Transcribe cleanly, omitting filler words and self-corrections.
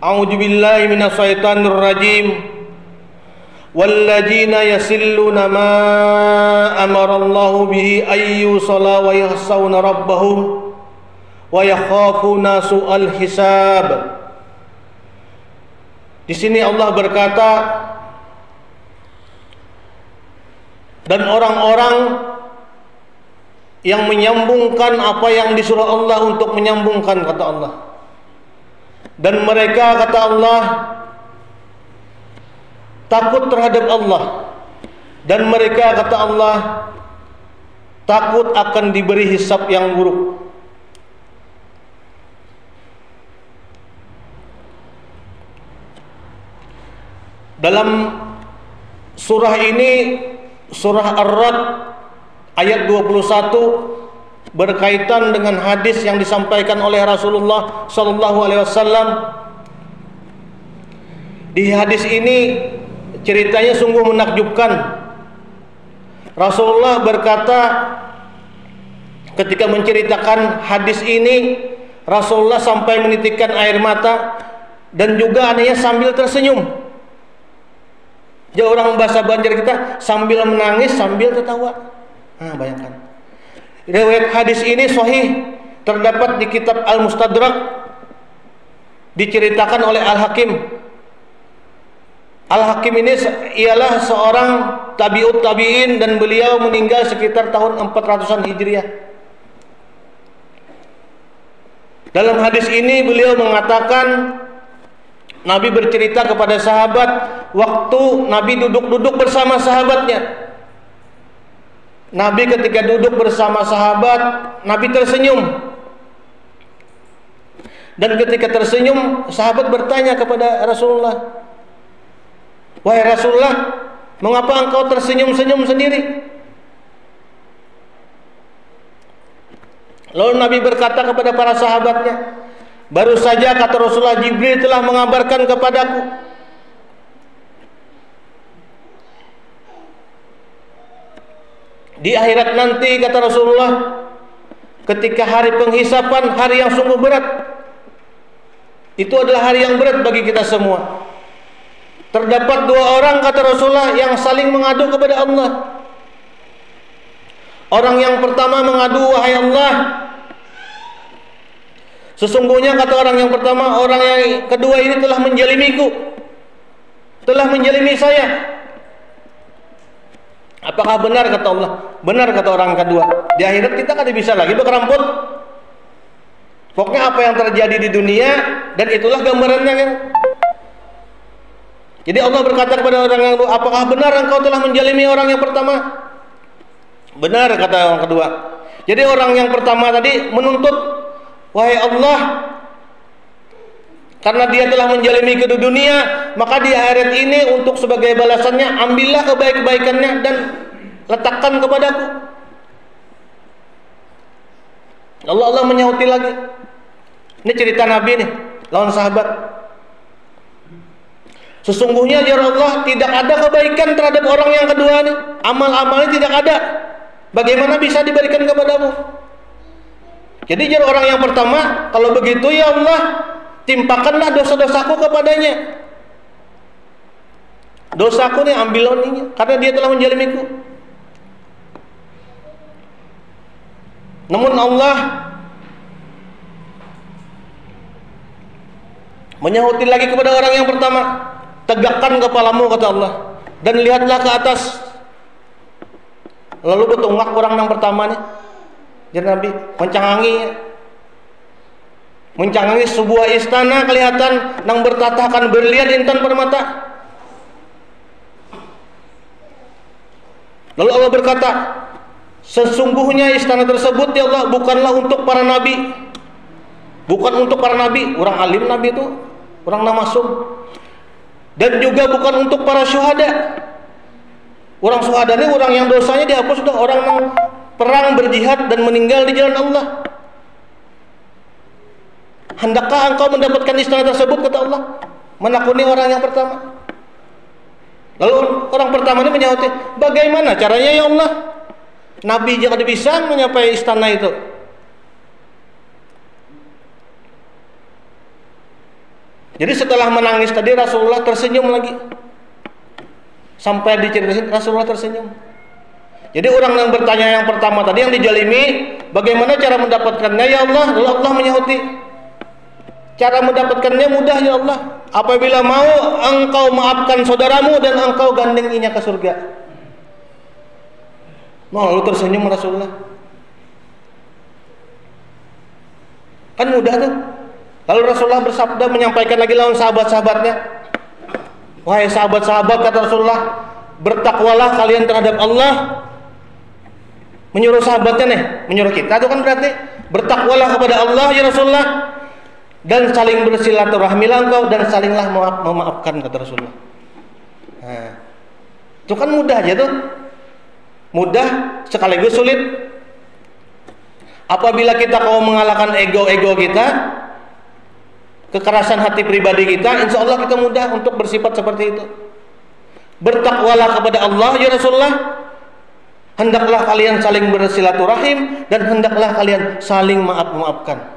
A'udzu billahi minasyaitonir rajim. Walladzina yasilluna ma amarallahu bihi ayyusala wa yahsawna rabbahum wa yakhafuna su'al hisab. Di sini Allah berkata, dan orang-orang yang menyambungkan apa yang disuruh Allah untuk menyambungkan, kata Allah. Dan mereka, kata Allah, takut terhadap Allah. Dan mereka, kata Allah, takut akan diberi hisab yang buruk. Dalam surah ini, surah Ar-Ra'd ayat 21, berkaitan dengan hadis yang disampaikan oleh Rasulullah sallallahu alaihi wasallam. Di hadis ini ceritanya sungguh menakjubkan. Rasulullah berkata ketika menceritakan hadis ini, Rasulullah sampai menitikkan air mata dan juga anehnya sambil tersenyum. Jadi orang bahasa Banjar kita sambil menangis sambil tertawa. Nah, bayangkan. Riwayat hadis ini sahih, terdapat di kitab Al-Mustadrak, diceritakan oleh Al-Hakim. Al-Hakim ini ialah seorang tabi'ut tabi'in dan beliau meninggal sekitar tahun 400-an Hijriah. Dalam hadis ini beliau mengatakan, Nabi bercerita kepada sahabat waktu Nabi duduk-duduk bersama sahabatnya. Nabi ketika duduk bersama sahabat, Nabi tersenyum. Dan ketika tersenyum, sahabat bertanya kepada Rasulullah, "Wahai Rasulullah, mengapa engkau tersenyum-senyum sendiri?" Lalu Nabi berkata kepada para sahabatnya, "Baru saja," kata Rasulullah, "Jibril telah mengabarkan kepadaku di akhirat nanti," kata Rasulullah, "ketika hari penghisapan, hari yang sungguh berat. Itu adalah hari yang berat bagi kita semua. Terdapat dua orang," kata Rasulullah, "yang saling mengadu kepada Allah. Orang yang pertama mengadu, 'Wahai Allah, sesungguhnya,' kata orang yang pertama, 'orang yang kedua ini telah menjalimiku, telah menjalimi saya.' Apakah benar?" kata Allah. "Benar," kata orang kedua. "Di akhirat kita kan bisa lagi berkeramput. Pokoknya apa yang terjadi di dunia, dan itulah gambarannya kan." Jadi Allah berkata kepada orang yang kedua, "Apakah benar engkau telah menjalimi orang yang pertama?" "Benar," kata orang kedua. Jadi orang yang pertama tadi menuntut, "Wahai Allah, karena dia telah menjalimi ke dunia, maka di akhirat ini untuk sebagai balasannya, ambillah kebaik-kebaikannya dan letakkan kepadaku." Allah menyauti lagi. Ini cerita Nabi nih, lawan sahabat. "Sesungguhnya ya Allah, tidak ada kebaikan terhadap orang yang kedua nih. Amal-amalnya tidak ada. Bagaimana bisa diberikan kepadamu?" Jadi jadi orang yang pertama, "Kalau begitu ya Allah, timpakanlah dosa-dosaku kepadanya. Dosaku nih ambil oninya, karena dia telah menjalimiku." Namun Allah menyahuti lagi kepada orang yang pertama, "Tegakkan kepalamu," kata Allah, "dan lihatlah ke atas." Lalu bertunggak orang yang pertama nih, jadi Nabi mencangangi sebuah istana kelihatan nang bertatakan berlian intan permata. Lalu Allah berkata, "Sesungguhnya istana tersebut ya Allah bukanlah untuk para nabi." Bukan untuk para nabi, orang alim nabi itu, orang namasum. Dan juga bukan untuk para syuhada. Orang syuhada ini orang yang dosanya dihapus, sudah orang yang perang berjihad dan meninggal di jalan Allah. Hendakkah engkau mendapatkan istana tersebut, kata Allah, menakuni orang yang pertama. Lalu orang pertama ini menyahut, "Bagaimana caranya ya Allah? Nabi jangan bisa menyapai istana itu." Jadi setelah menangis tadi Rasulullah tersenyum lagi. Sampai diceritain Rasulullah tersenyum. Jadi orang yang bertanya yang pertama tadi yang dijalimi, bagaimana cara mendapatkannya ya Allah? Lalu Allah menyauti, cara mendapatkannya mudah ya Allah. Apabila mau engkau maafkan saudaramu dan engkau gandenginya ke surga. Lalu tersenyum Rasulullah. Kan mudah tuh. Lalu Rasulullah bersabda menyampaikan lagi lawan sahabat-sahabatnya. Wahai sahabat-sahabat, kata Rasulullah, bertakwalah kalian terhadap Allah. Menyuruh sahabatnya nih, menyuruh kita itu kan berarti bertakwalah kepada Allah ya Rasulullah, dan saling bersilaturahmilah engkau dan salinglah memaafkan, kata Rasulullah. Nah, itu kan mudah aja tuh. Mudah sekaligus sulit. Apabila kita mau mengalahkan ego-ego kita, kekerasan hati pribadi kita, insya Allah kita mudah untuk bersifat seperti itu. Bertakwalah kepada Allah ya Rasulullah. Hendaklah kalian saling bersilaturahim dan hendaklah kalian saling maaf-maafkan.